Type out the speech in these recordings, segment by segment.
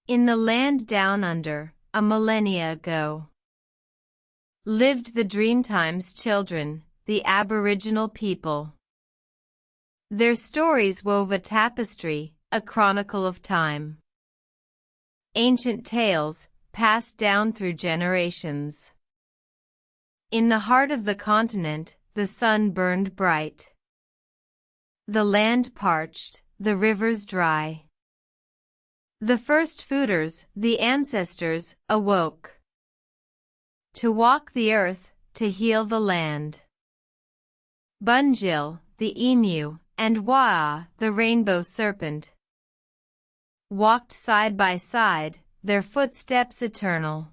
In the land down under, a millennia ago, lived the Dreamtime's children, the Aboriginal people. Their stories wove a tapestry, a chronicle of time. Ancient tales, passed down through generations. In the heart of the continent, the sun burned bright. The land parched, the rivers dry. The Firstfooters, the ancestors, awoke to walk the earth, to heal the land. Bunjil, the emu, and wove, the rainbow serpent, walked side by side, their footsteps eternal.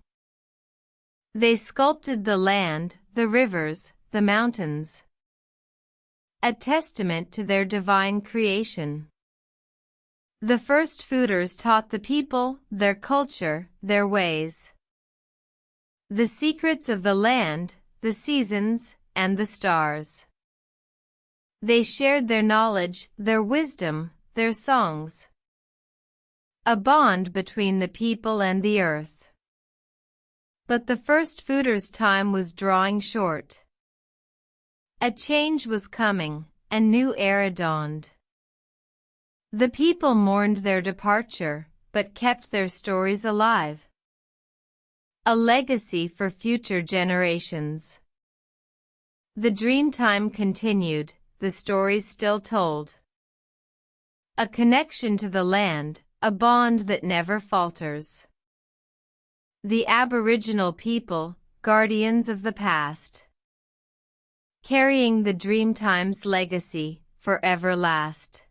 They sculpted the land, the rivers, the mountains, a testament to their divine creation. The Firstfooters taught the people, their culture, their ways, the secrets of the land, the seasons, and the stars. They shared their knowledge, their wisdom, their songs, a bond between the people and the earth. But the Firstfooters' time was drawing short. A change was coming, a new era dawned. The people mourned their departure, but kept their stories alive, a legacy for future generations. The Dreamtime continued, the stories still told. A connection to the land, a bond that never falters. The Aboriginal people, guardians of the past, carrying the Dreamtime's legacy, forever last.